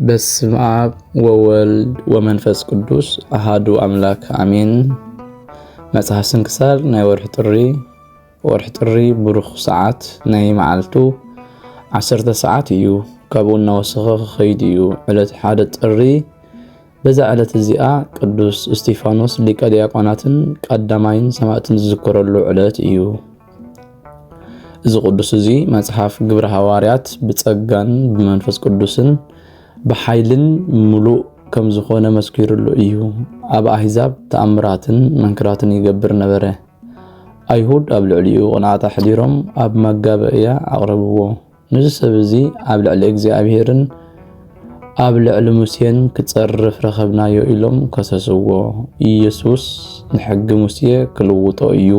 በስመ አብ ወወልድ ወመንፈስ ቅዱስ አሃዱ አምላክ አሜን። መጽሐፍ ስንክሳር ናይ ወርሒ ጥሪ ብሩኽ ሰዓት ናይ መዓልቱ 10 ሰዓት እዩ። ካብኡ እናወሰኸ ክኸይድ እዩ። ዕለት 1 ጥሪ በዛ ዕለት እዚኣ ቅዱስ እስጢፋኖስ ሊቀ ዲያቆናትን ቀዳማይን ሰማዕትን ዝዝከረሉ ዕለት እዩ። እዚ ቅዱስ እዚ መጽሐፍ ግብረ ሐዋርያት ብጸጋን ብመንፈስ ቅዱስን በኃይልን ሙሉእ ከም ዝኾነ መስኪሩሉ እዩ። ኣብ ኣሕዛብ ተኣምራትን መንክራትን ይገብር ነበረ። ኣይሁድ ኣብ ልዕሊኡ ቅንዓት ኣሕዲሮም ኣብ መጋበእያ ኣቕረብዎ። ነዚ ሰብ እዚ ኣብ ልዕሊ እግዚኣብሔርን ኣብ ልዕሊ ሙሴን ክጸርፍ ረኸብናዮ ኢሎም ከሰስዎ። ኢየሱስ ንሕጊ ሙሴ ክልውጦ እዩ፣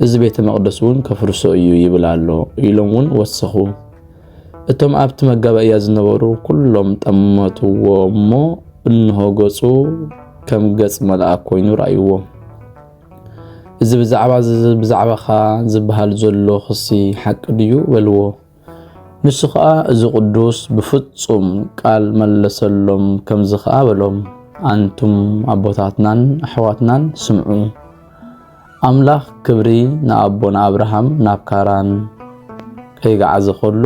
እዚ ቤተ መቕደስ እውን ከፍርሶ እዩ ይብል ኣሎ ኢሎም እውን ወሰኹ። እቶም ኣብቲ መጋበእያ ዝነበሩ ኩሎም ጠመትዎ እሞ እንሆ ገጹ ከም ገጽ መልአክ ኮይኑ ረኣይዎ። እዚ ብዛዕባኻ ዝበሃል ዘሎ ክሲ ሓቂ ድዩ በልዎ። ንሱ ከዓ እዚ ቅዱስ ብፍጹም ቃል መለሰሎም። ከምዚ ከዓ በሎም፣ ኣንቱም ኣቦታትናን ኣሕዋትናን ስምዑ። ኣምላኽ ክብሪ ንኣቦና አብርሃም ናብ ካራን ከይገዓዘ ከሎ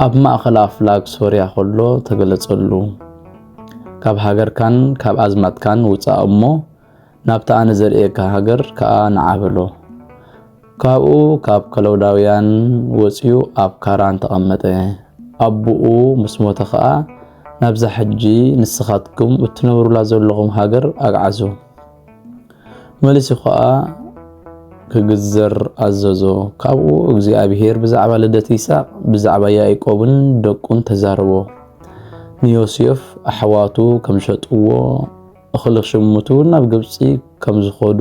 ኣብ ማእኸል ኣፍላግ ሶርያ ከሎ ተገለጸሉ። ካብ ሃገርካን ካብ ኣዝማትካን ውፃእ እሞ ናብቲ ኣነ ዘርእየካ ሃገር ከዓ ንዓበሎ። ካብኡ ካብ ከለውዳውያን ወፂኡ ኣብ ካራን ተቐመጠ። ኣቦኡ ምስ ሞተ ከዓ ናብዛ ሕጂ ንስኻትኩም እትነብሩላ ዘለኹም ሃገር ኣግዓዞ። መሊሱ ከዓ ክግዘር ኣዘዞ። ካብኡ እግዚኣብሔር ብዛዕባ ልደት ይስሐቅ ብዛዕባ ያዕቆብን ደቁን ተዛረቦ። ንዮሴፍ ኣሕዋቱ ከም ሸጥዎ እኽሊ ክሽምቱ ናብ ግብፂ ከም ዝኸዱ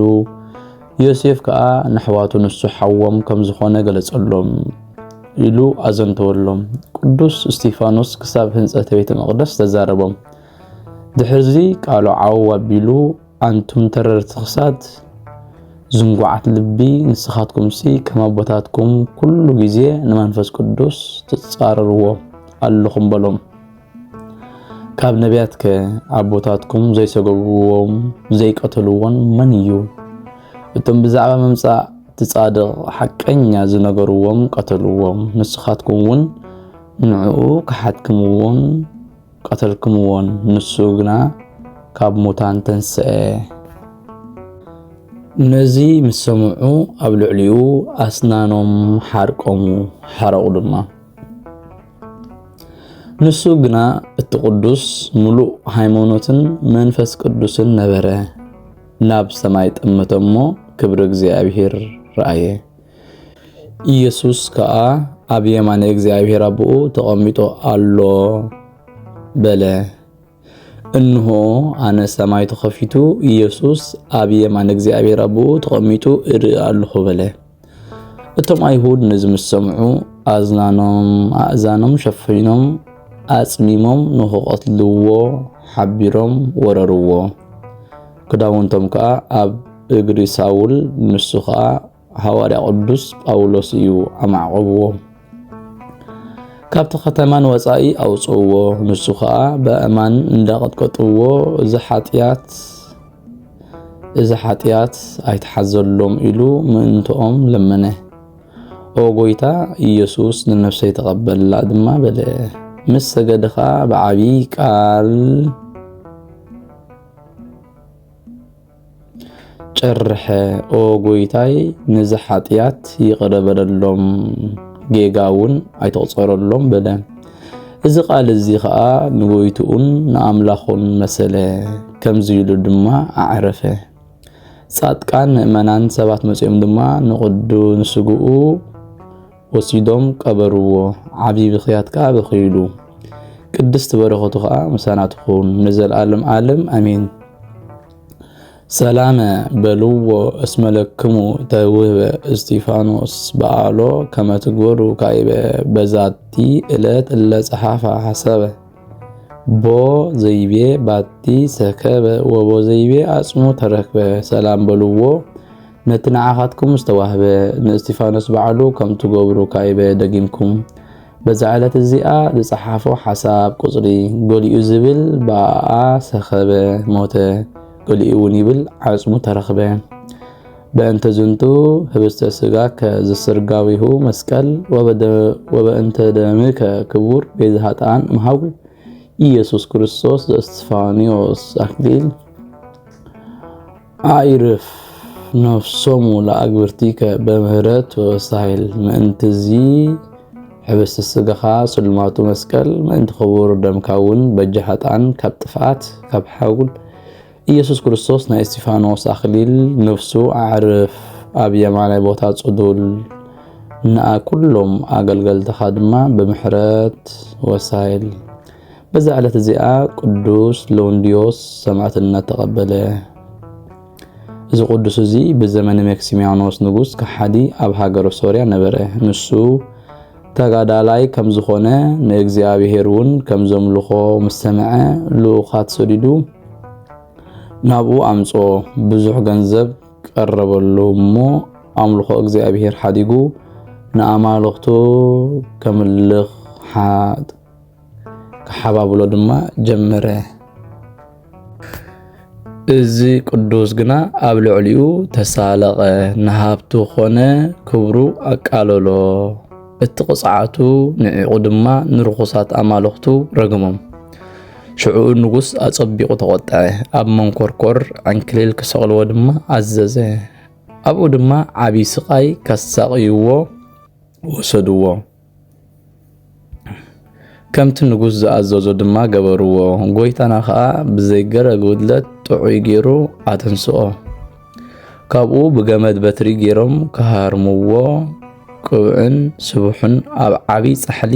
ዮሴፍ ከዓ ንኣሕዋቱ ንሱ ሓዎም ከም ዝኾነ ገለጸሎም ኢሉ ኣዘንተወሎም። ቅዱስ እስጢፋኖስ ክሳብ ህንጸት ቤተ መቕደስ ተዛረቦም። ድሕዚ ቃሉ ዓው ኣቢሉ ኣንቱም ተረርቲ ክሳድ ዝንጓዓት ልቢ ንስኻትኩም ከም ኣቦታትኩም ኩሉ ግዜ ንመንፈስ ቅዱስ ትጻረርዎ ኣለኹም በሎም። ካብ ነቢያት ኣቦታትኩም ዘይሰገብዎም ዘይቀተልዎን መን እዩ? እቶም ብዛዕባ መምጻእ ትጻድቕ ሓቀኛ ዝነገርዎም ቀተልዎም። ንስኻትኩም እውን ንዕኡ ክሓትክምዎን ቀተልክምዎን። ንሱ ግና ካብ ሙታን ተንስአ። ነዚ ምስ ሰምዑ ኣብ ልዕሊኡ ኣስናኖም ሓርቆሙ ሓረቑ ድማ። ንሱ ግና እቲ ቅዱስ ሙሉእ ሃይማኖትን መንፈስ ቅዱስን ነበረ። ናብ ሰማይ ጠመተ እሞ ክብሪ እግዚኣብሔር ረኣየ። ኢየሱስ ከዓ ኣብ የማነ እግዚኣብሔር ኣቦኡ ተቐሚጦ ኣሎ በለ። እንሆ ኣነ ሰማይ ተኸፊቱ ኢየሱስ ኣብ የማነ እግዚአብሔር ኣቦኡ ተቐሚጡ እርኢ ኣለኹ በለ። እቶም ኣይሁድ ነዚ ምስ ሰምዑ ኣእዛኖም ሸፊኖም ኣጽሚሞም ንኽቐትልዎ ሓቢሮም ወረርዎ። ክዳውንቶም ከዓ ኣብ እግሪ ሳውል ንሱ ከዓ ሐዋርያ ቅዱስ ጳውሎስ እዩ ኣማዕቆብዎ። ካብቲ ከተማን ወፃኢ ኣውፅዎ። ንሱ ከዓ በእማን እንዳቀጥቀጥዎ እዚ ኃጢአት ኣይተሓዘሎም ኢሉ ምእንትኦም ለመነ። ኦ ጎይታ ኢየሱስ ንነፍሰይ ተቐበላ ድማ በለ። ምስ ሰገድኻ ብዓብይ ቃል ጨርሐ። ኦ ጎይታይ ነዚ ኃጢአት ይቅር በለሎም፣ ጌጋ እውን ኣይተቆፀረሎም በለ። እዚ ቃል እዚ ከዓ ንጎይቱኡን ንኣምላኹን መሰለ። ከምዚ ኢሉ ድማ ኣዕረፈ። ጻድቃን ምእመናን ሰባት መፅኦም ድማ ንቅዱስ ስግኡ ወሲዶም ቀበርዎ። ዓብይ ብኽያት ከዓ በኺሉ። ቅድስቲ በረኸቱ ከዓ ምሳና ትኹን ንዘለዓለም ዓለም ኣሜን። ሰላም በልዎ እስመ ለክሙ ተውህበ እስጢፋኖስ በዓሎ ከመ ትግበሩ ካይበ በዛቲ ዕለት እለ ጸሓፋ ሐሰበ ቦ ዘይቤ ባቲ ሰከበ ወቦ ዘይቤ ኣጽሙ ተረክበ። ሰላም በልዎ ነቲ ንዓኻትኩም ዝተዋህበ ንእስጢፋኖስ በዓሉ ከም ትገብሩ ካይበ ደጊምኩም በዛዕለት እዚኣ ዝፀሓፎ ሓሳብ ቁፅሪ ገሊኡ ዝብል ባኣ ሰኸበ ሞተ ገሊኡ እውን ይብል ዓጽሙ ተረኽበ በእንተ ዝንቱ ህብስተ ስጋ ከዝስርጋዊሁ መስቀል ወበእንተ ደምከ ክቡር ቤዛ ኃጥኣን እምሃውል ኢየሱስ ክርስቶስ ዘእስጢፋኖስ አክሊል አዕርፍ ነፍሶሙ ለአግብርቲከ በምህረት ወሳይል ምእንትዚ ህብስተ ስጋኻ ስልማቱ መስቀል ምእንቲ ክቡር ደምካ እውን በጀ ኃጥኣን ካብ ጥፍኣት ካብ ሓውል ኢየሱስ ክርስቶስ ናይ እስጢፋኖስ አክሊል ነፍሱ አዕርፍ ኣብ የማናይ ቦታ ጽዱል ንኣ ኩሎም ኣገልገልተኻ ድማ ብምሕረት ወሳይል በዛ ዕለት እዚኣ ቅዱስ ሎንዲዮስ ሰማዕትነት ተቐበለ እዚ ቅዱስ እዚ ብዘመነ መክሲሚያኖስ ንጉስ ከሓዲ ኣብ ሃገረ ሶርያ ነበረ ንሱ ተጋዳላይ ከም ዝኾነ ንእግዚአብሔር እውን ከም ዘምልኾ መሰምዐ ልኡኻት ሰዲዱ ናብኡ አምጾ ብዙሕ ገንዘብ ቀረበሉ እሞ ኣምልኾ እግዚአብሔር ሓዲጉ ንኣማልኽቱ ከምልኽ ክሓባብሎ ድማ ጀመረ እዚ ቅዱስ ግና ኣብ ልዕሊኡ ተሳለቐ ንሃብቱ ኾነ ክብሩ ኣቃለሎ እቲ ቅፅዓቱ ንዕቑ ድማ ንርኹሳት ኣማልኽቱ ረግሞም ሽዑ ንጉስ ኣጸቢቑ ተቆጠዐ ኣብ መንኮርኮር አንክሊል ክሰቕልዎ ድማ ኣዘዘ ኣብኡ ድማ ዓቢ ስቃይ ከሳቅይዎ ወሰድዎ ከምቲ ንጉስ ዝኣዘዞ ድማ ገበርዎ ጎይታና ከዓ ብዘይገረ ጉድለት ጥዑይ ገይሩ ኣተንስኦ ካብኡ ብገመድ በትሪ ገይሮም ከሃርምዎ ቅብዕን ስቡሕን ኣብ ዓቢ ጻሕሊ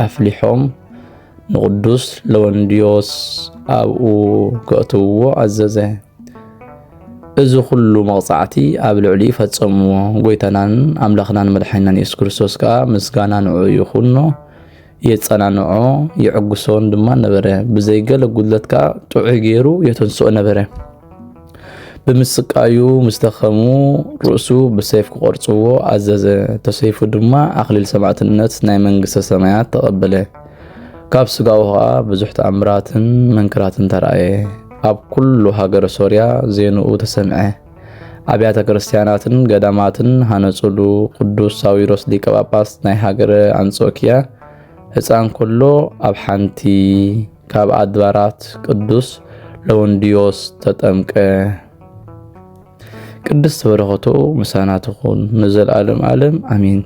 ኣፍሊሖም ንቅዱስ ለወንዲዮስ ኣብኡ ከእትውዎ ኣዘዘ እዚ ኩሉ መቕጻዕቲ ኣብ ልዕሊ ፈጸምዎ ጎይታናን ኣምላኽናን መድሓኒናን ኢየሱስ ክርስቶስ ከዓ ምስጋና ንዑ ይኹኖ የጸናንዖ ይዕግሶን ድማ ነበረ ብዘይገለ ጉድለት ከዓ ጥዑይ ገይሩ የተንስኦ ነበረ ብምስቃዩ ምስተኸሙ ርእሱ ብሰይፍ ክቆርጽዎ ኣዘዘ ተሰይፉ ድማ ኣክሊል ሰማዕትነት ናይ መንግስተ ሰማያት ተቐበለ ካብ ስጋው ከዓ ብዙሕ ተኣምራትን መንክራትን ተረኣየ ኣብ ኩሉ ሃገረ ሶርያ ዜንኡ ተሰምዐ ኣብያተ ክርስቲያናትን ገዳማትን ሃነጹሉ ቅዱስ ሳዊሮስ ሊቀ ጳጳስ ናይ ሃገረ አንጾኪያ ህፃን ኩሎ ኣብ ሓንቲ ካብ ኣድባራት ቅዱስ ለወንዲዮስ ተጠምቀ ቅድስት በረኸቱ ምሳና ትኹን ንዘለዓለም ዓለም አሜን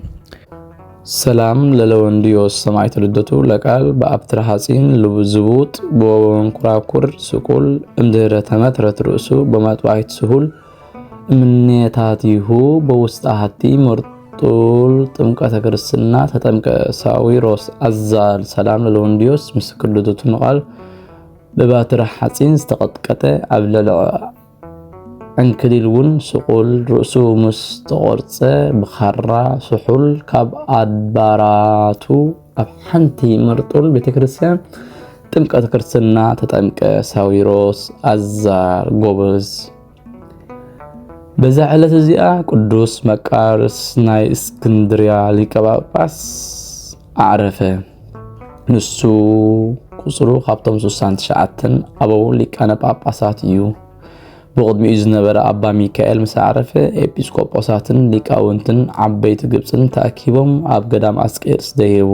ሰላም ለለወንዲዮስ ሰማዕት ልደቱ ለቃል በአብትራ ሐጺን ዝቡጥ በወንኩራኩር ስቁል እንድህረ ተመትረት ርእሱ በመጥባይት ስሁል እምኔታቲሁ በውስጥ ሃቲ መርጡል ጥምቀተ ክርስትና ተጠምቀ ሳዊሮስ አዛል ሰላም ለለወንዲዮስ ምስክር ልደቱ ነቃል በባትራ ሐጺን ዝተቀጥቀጠ አብለለ እንክሊልውን ስቁል ርእሱ ምስተቆርጸ ብኻራ ስሑል ካብ አድባራቱ ኣብ ሓንቲ ምርጡል ቤተክርስቲያን ጥምቀተ ክርስትና ተጠምቀ ሳዊሮስ አዛር ጎበዝ በዛ ዕለት እዚኣ ቅዱስ መቃርስ ናይ እስክንድርያ ሊቀ ጳጳስ አዕረፈ ንሱ ቁጽሩ ካብቶም 69 ኣበው ሊቃነ ጳጳሳት እዩ بقدمي ዝነበረ አባ ሚካኤል ምስ ዓረፈ ኤጲስቆጶሳትን ሊቃውንትን ዓበይቲ ግብፅን ተኣኪቦም ኣብ ገዳም አስቄጥስ ደየቡ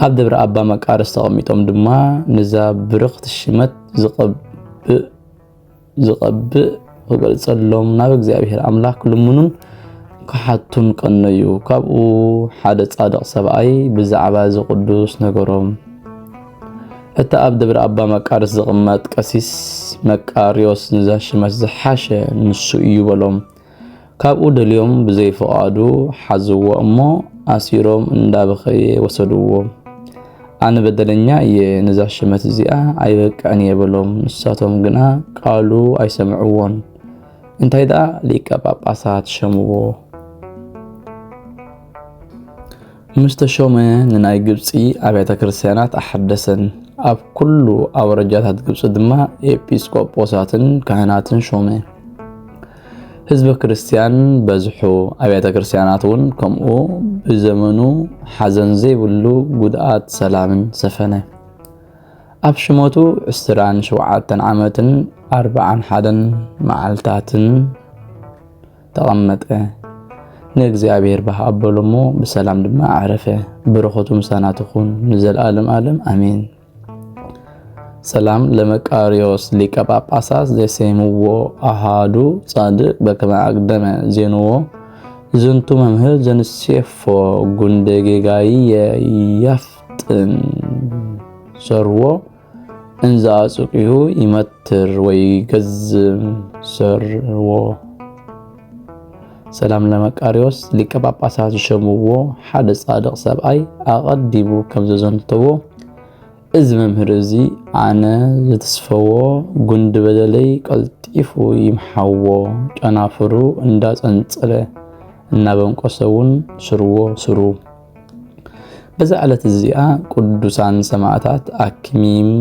ኣብ ደብረ አባ መቃርስ ተቐሚጦም ድማ ንዛ ብርኽቲ ሽመት ዝቐብእ ክገልጸሎም ናብ እግዚአብሔር አምላክ ልሙኑን ክሓቱን ቀነዩ ካብኡ ሓደ ጻድቕ ሰብኣይ ብዛዕባ ዝቅዱስ ነገሮም እታ ኣብ ደብረ አባ መቃርስ ዝቕመጥ ቀሲስ መቃርዮስ ንዛ ሽመት ዝሓሸ ንሱ እዩ በሎም ካብኡ ደልዮም ብዘይፈቃዱ ሓዝዎ እሞ ኣሲሮም እንዳበኸየ ወሰድዎ ኣነ በደለኛ እየ ንዛ ሽመት እዚኣ ኣይበቃዕን የበሎም ንሳቶም ግና ቃሉ ኣይሰምዕዎን እንታይ ደኣ ሊቀ ጳጳሳት ሸምዎ ምስተሾመ ንናይ ግብፂ ኣብያተ ክርስቲያናት ኣሐደሰን ኣብ ኩሉ ኣውረጃታት ግብፂ ድማ ኤጲስቆጶሳትን ካህናትን ሾመ ህዝበ ክርስቲያን በዝሑ አብያተ ክርስቲያናቱን ከምኡ በዘመኑ ሓዘን ዘይብሉ ጉድኣት ሰላምን ሰፈነ ኣብ ሽሞቱ 27 ዓመትን 41 መዓልታትን ተቐመጠ ንእግዚአብሔር በሃበሎሞ በሰላም ድማ ዓረፈ በረኸቱ ምሳና ትኹን ንዘለዓለም ዓለም አሜን ሰላም ለመቃርዮስ ሊቀ ጳጳሳት ዘሰይምዎ አሃዱ ጻድቅ በከመ አቅደመ ዜንዎ ዝንቱ መምህር ዘንሴፎ ጉንደ ጌጋይ ያፍጥን ሰርዎ እንዛ አጽቂሁ ይመትር ወይ ገዝም ሰርዎ ሰላም ለመቃርዮስ ሊቀ ጳጳሳት ሸምዎ ሓደ ጻድቅ ሰብአይ አቀዲቡ ከም ዘዘንተዎ እዚ መምህር እዚ አነ ዝተስፈዎ ጉንድ በደለይ ቀልጢፉ ይምሐዎ ጨናፍሩ እንዳጸንጸለ እናበንቆሰውን ስርዎ ስሩ በዛ ዕለት እዚኣ ቅዱሳን ሰማዕታት አክሚም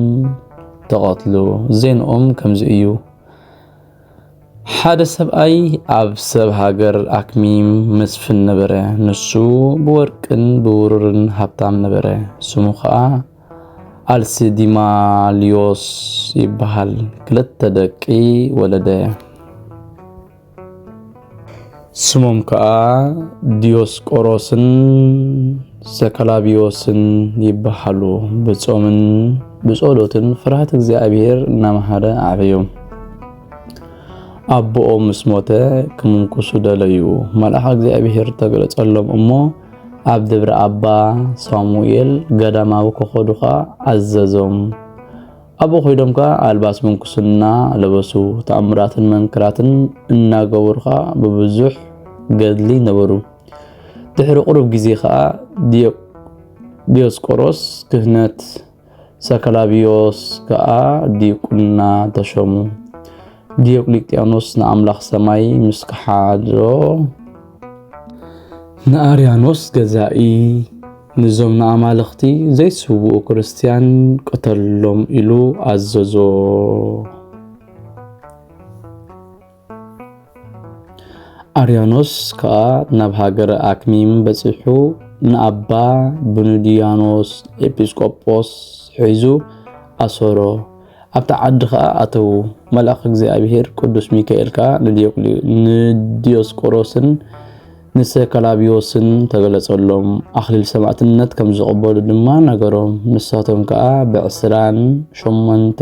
ተቀትሉ ዜንኦም ከምዚ እዩ ሓደ ሰብአይ ኣብ ሰብ ሃገር አክሚም መስፍን ነበረ ንሱ ብወርቅን ብውሩርን ሃብታም ነበረ ስሙ ከዓ አልሲዲማሊዮስ ይባሃል ክልተ ደቂ ወለደ ስሞም ከዓ ዲዮስቆሮስን ሰከላቢዮስን ይባሃሉ በጾምን በጸሎትን ፍርሃት እግዚአብሔር እናመሃረ ዓበዮም አቦኦም ምስሞተ ክምንኩሱ ደለዩ መልአክ እግዚአብሔር ተገለጸሎም እሞ ኣብ ደብረ አባ ሳሙኤል ገዳማዊ ከኸዱኻ አዘዞም አቦ ኾይዶምካ አልባስ ምንኩስና ለበሱ ተአምራትን መንክራትን እናገበሩኻ በብዙሕ ገድሊ ነበሩ ድሕሪ ቁሩብ ጊዜ ከዓ ዲዮስቆሮስ ክህነት ሰከላቢዮስ ከዓ ዲቁና ተሾሙ ዲዮቅልጥያኖስ ንአምላኽ ሰማይ ምስክሓዶ ንአርያኖስ ገዛኢ ንዞም ንአማልኽቲ ዘይስውኡ ክርስቲያን ቀተሎም ኢሉ አዘዞ አርያኖስ ከዓ ናብ ሃገረ አክሚም በፂሑ ንአባ ብኑዲያኖስ ኤጲስቆጶስ ሒዙ አሰሮ ኣብታ ዓዲ ከዓ ኣተው መልአክ እግዚአብሔር ቅዱስ ሚካኤል ከዓ ንዲዮስቆሮስን ንሰከላቢዮስን ተገለጸሎም አክሊል ሰማዕትነት ከም ዝቀበሉ ድማ ነገሮም ንሳቶም ከዓ ብ28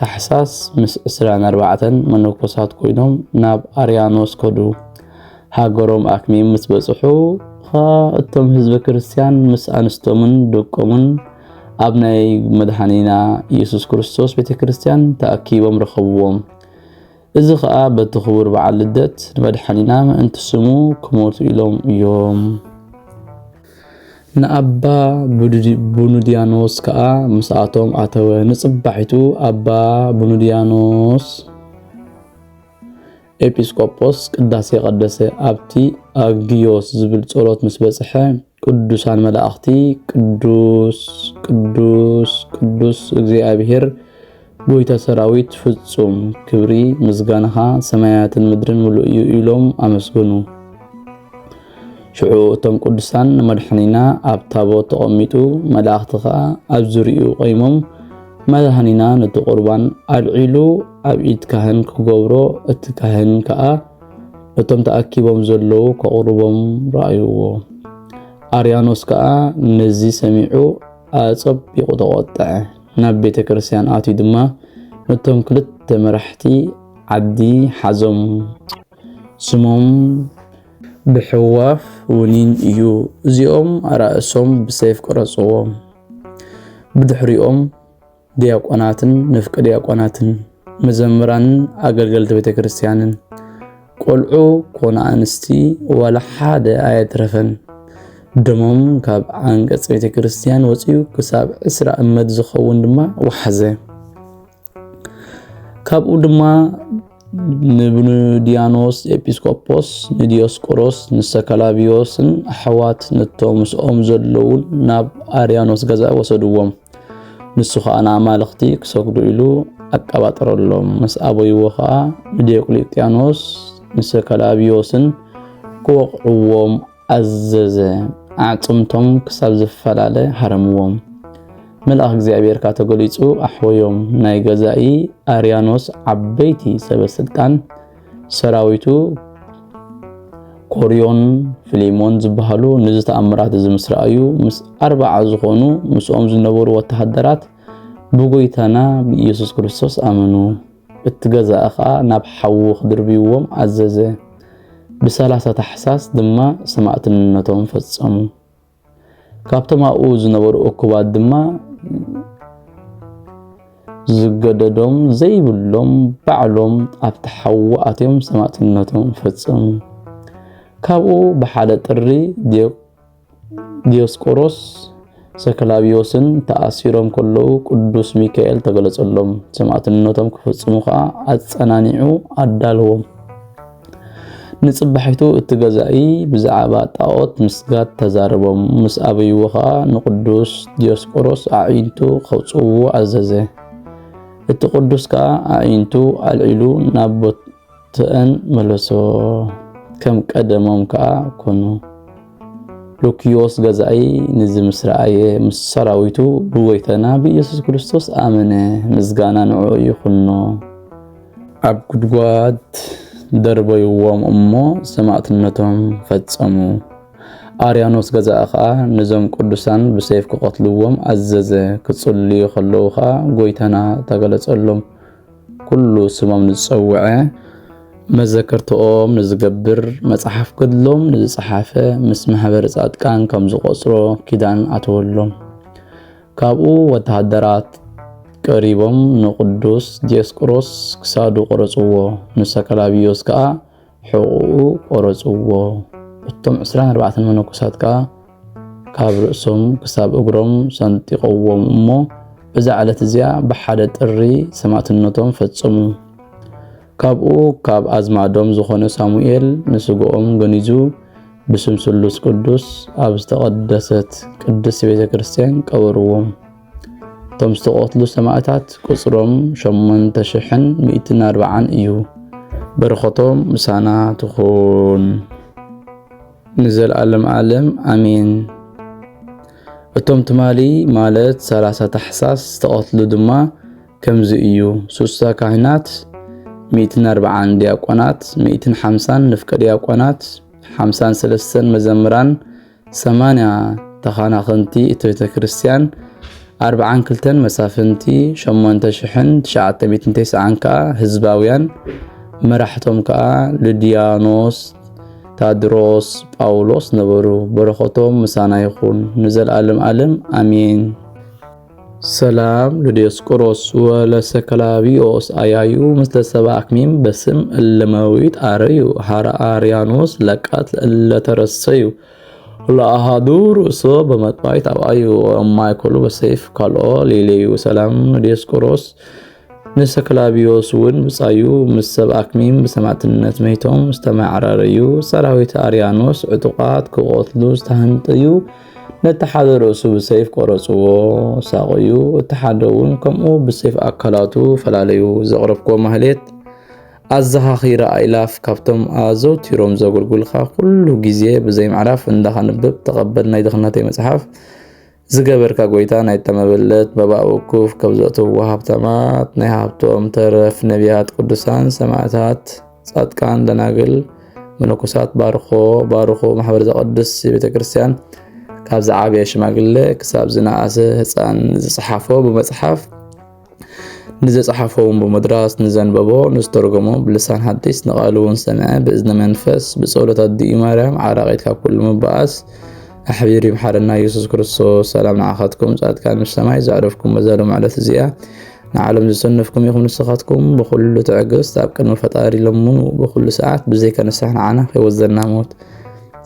ታሕሳስ ምስ 24 መነኮሳት ኮይኖም ናብ አርያኖስ ከዱ ሃገሮም አክሚም ምስ በጽሑ እቶም ህዝበ ክርስቲያን ምስ አንስቶምን ደቆምን ኣብ ናይ መድኃኒና ኢየሱስ ክርስቶስ ቤተ ክርስቲያን ተኣኪቦም ረኸብዎም እዚ ከዓ በቲ ክቡር በዓል ልደት ንመድኃኒና ምእንቲ ስሙ ክሞቱ ኢሎም እዮም ንአባ ቡኑዲያኖስ ከዓ ምስኣቶም ኣተወ ንጽባሒቱ አባ ቡኑዲያኖስ ኤጲስቆጶስ ቅዳሴ ቀደሰ ኣብቲ አግዮስ ዝብል ጸሎት ምስ በጽሐ ቅዱሳን መላእኽቲ ቅዱስ ቅዱስ ቅዱስ እግዚአብሔር ጎይታ ሰራዊት ፍጹም ክብሪ ምስጋናኻ ሰማያትን ምድርን ሙሉእ እዩ ኢሎም አመስገኑ ሽዑ እቶም ቅዱሳን መድኃኒና ኣብ ታቦት ተቐሚጡ መላእኽቲ ከዓ ኣብ ዙርይኡ ቆይሞም መድኃኒና ነቲ ቁርባን አልዒሉ ኣብ ኢድ ካህን ክገብሮ እቲ ካህን ከዓ እቶም ተኣኪቦም ዘለዉ ከቕርቦም ረአይዎ አርያኖስ ከዓ ነዚ ሰሚዑ አጸቢቁ ተቆጠዐ ናብ ቤተ ክርስቲያን ኣትዩ ድማ ነቶም ክልተ መራሕቲ ዓዲ ሓዞም ስሞም ብሕዋፍ ውኒን እዩ እዚኦም አራእሶም ብሰይፍ ቆረጽዎም ብድሕሪኦም ዲያቆናትን ንፍቀ ዲያቆናትን መዘምራንን አገልገልቲ ቤተ ክርስቲያንን ቆልዑ ኮነ አንስቲ ወላ ሓደ ኣይትረፈን ደሞም ካብ አንቀጽ ቤተ ክርስቲያን ወጽዩ ክሳብ 20 እመት ዝኸውን ድማ ወሐዘ ካብኡ ድማ ንቡኑዲያኖስ ኤጲስቆጶስ ንዲዮስቆሮስ ንሰከላቢዮስን ኣሕዋት ነቶም ምስኦም ዘለውን ናብ አርያኖስ ገዛ ወሰድዎም ንሱ ከዓ ንኣማልኽቲ ክሰግዱ ኢሉ ኣቀባጥረሎም ምስ ኣበይዎ ከዓ ንዲዮቅልጥያኖስ ንሰከላቢዮስን ክወቕዕዎም ኣዘዘ። ኣዕጽምቶም ክሳብ ዝፈላለ ሃረምዎም። መልአኽ እግዚኣብሔርካ ተገሊጹ ኣሕወዮም። ናይ ገዛኢ ኣርያኖስ ዓበይቲ ሰበስልጣን ሰራዊቱ ኮርዮን ፊሊሞን ዝበሃሉ ንዝተኣምራት ዝምስራዩ ምስ 40 ዝኾኑ ምስኦም ዝነበሩ ወተሃደራት ብጎይታና ብኢየሱስ ክርስቶስ ኣመኑ። እትገዛእ ከዓ ናብ ሓዊ ክድርብይዎም ኣዘዘ። ብ30 ታሕሳስ ድማ ሰማዕትነቶም ፈጸሙ። ካብቶም ኣብኡ ዝነበሩ እኩባት ድማ ዝገደዶም ዘይብሎም ባዕሎም ኣብቲ ሓዊ ኣትዮም ሰማዕትነቶም ፈጸሙ። ካብኡ ብሓደ ጥሪ ዲዮስቆሮስ ሰከላቢዮስን ተኣሲሮም ከለዉ ቅዱስ ሚካኤል ተገለጸሎም። ሰማዕትነቶም ክፈጽሙ ከዓ ኣጸናኒዑ ኣዳልዎም። ንጽባሒቱ እትገዛኢ ብዛዕባ ጣዖት ምስጋድ ተዛረቦም። ምስ ኣበይዎ ከዓ ንቅዱስ ዲዮስቆሮስ ኣዒንቱ ከውጽውዎ ኣዘዘ። እቲ ቅዱስ ከዓ ኣዒንቱ ኣልዒሉ ናብ ቦትአን መለሶ። ከም ቀደሞም ከዓ ኮኑ። ሉኪዮስ ገዛኢ ንዝምስራየ ምስ ሰራዊቱ ብጎይታና ብኢየሱስ ክርስቶስ ኣመነ። ምስጋና ንዕኡ ይኹኖ። ኣብ ጉድጓድ ደርበይዎም እሞ ሰማዕትነቶም ፈጸሙ። ኣርያኖስ ገዛኢ ከዓ ነዞም ቅዱሳን ብሰይፍ ክቐትልዎም ኣዘዘ። ክጽልዩ ከለዉ ከዓ ጎይታና ተገለጸሎም። ኩሉ ስሞም ንዝጸውዐ መዘከርትኦም ንዝገብር መጽሓፍ ገድሎም ንዝጸሓፈ ምስ ማሕበር ጻድቃን ከም ዝቆጽሮ ኪዳን ኣተወሎም። ካብኡ ወተሃደራት ቀሪቦም ንቅዱስ ዲዮስቆሮስ ክሳዱ ቆረጽዎ። ንሰከላቢዮስ ከዓ ሕቁኡ ቆረጽዎ። እቶም 24 መነኮሳት ከዓ ካብ ርእሶም ክሳብ እግሮም ሰንጢቆዎም እሞ በዛ ዕለት እዚኣ ብሓደ ጥሪ ሰማዕትነቶም ፈጸሙ። ካብኡ ካብ ኣዝማዶም ዝኾነ ሳሙኤል ንስግኦም ገኒዙ ብስም ስሉስ ቅዱስ ኣብ ዝተቐደሰት ቅድስት ቤተ ክርስቲያን ቀበርዎም። እቶም ዝተቆትሉ ሰማዕታት ቁጽሮም 8140 እዩ። በረኸቶም ምሳና ትኹን ንዘለዓለም ዓለም ኣሜን። እቶም ትማሊ ማለት 30 ታሕሳስ ዝተቆትሉ ድማ ከምዚ እዩ። 3 ካህናት 140 ዲያቆናት 150 ንፍቀ ዲያቆናት 53 መዘምራን 80 ተኻናኸንቲ እቲ ቤተ ክርስቲያን 42 መሳፍንቲ 8990 ከዓ ህዝባውያን መራሕቶም ከዓ ልድያኖስ ታድሮስ ጳውሎስ ነበሩ። በረኸቶም ምሳና ይኹን ንዘለዓለም ዓለም አሜን። ሰላም ለዲዮስቆሮስ ወለሰከላቢዮስ አያዩ ምስለ ሰብአ አክሚም በስም እለመዊት አረዩ ሐራ አርያኖስ ለቃት ለተረሰዩ ለአሃዱ ርእሶ በመጥባይት አብአዩ ወማይኮሉ በሰይፍ ካልኦ ሌሌዩ። ሰላም ለዲዮስቆሮስ ንሰከላቢዮስ ውን ብጻዩ ምስ ሰብአ አክሚም በሰማዕትነት መይቶም ዝተማዕራረዩ ሰራዊት አርያኖስ ዕጡቃት ክቆትሉ ዝተሃንጠዩ ነተሓደ ርእሱ ብሰይፍ ቆረጽዎ ሳቆዩ እተሓደውን ከምኡ ብሰይፍ አካላቱ ፈላለዩ። ዘቅረብኮ ማህሌት አዘኻኺራ አይላፍ ካብቶም አዘውቲሮም ዘገልግልካ ኩሉ ግዜ ብዘይ ምዕራፍ እንዳኸንብብ ተቀበል ናይ ድኽነተይ መጽሓፍ ዝገበርካ ጎይታ ናይ ተመበለት በባኡኩፍ ከብዘእትዎ ሃብታማት ናይ ሃብቶም ተረፍ ነቢያት ቅዱሳን ሰማዕታት ጻድቃን ደናግል መነኮሳት ባርኾ ማሕበር ዘቅድስ ቤተክርስቲያን ካብ ዝዓብየ ሽማግለ ክሳብ ዝነኣሰ ህፃን ዝጽሓፎ ብመጽሓፍ ንዘጽሓፎም ብመድራስ ንዘንበቦ ንዝተርጎሞ ብልሳን ሐዲስ ንቃሉን ሰምዐ ብእዝነ መንፈስ በጸሎት አዲኡ ማርያም ዓራቂት ካብ ኩሉ ምባኣስ أحبيري محرنا يسوع كريستوس سلام نعاقتكم ጻድቃን ምስ ሰማይ ዘዕረፍኩም በዛሎ ማለት እዚኣ ንዓለም ዝሰነፍኩም ይኹን ንስኻትኩም ብኩሉ ትዕግስት ኣብ ቅድሚ ፈጣሪ ለምኑ ብኩሉ ሰዓት ብዘይ ከንስሕ ንዓና ከይወዘና ሞት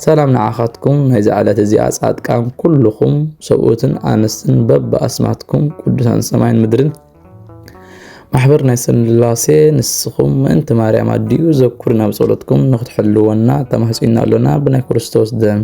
ሰላም ንዓኻትኩም ናይ ዝዓለት እዚኣ ጻድቃን ኩልኹም ሰብኡትን ኣንስትን በብኣስማትኩም ቅዱሳን ሰማይን ምድርን ማሕበር ናይ ስላሴ ንስኹም ምእንቲ ማርያም ኣድዩ ዘኩርና ብጸሎትኩም ንኽትሕልወና ተማህጺና ኣለና ብናይ ክርስቶስ ደም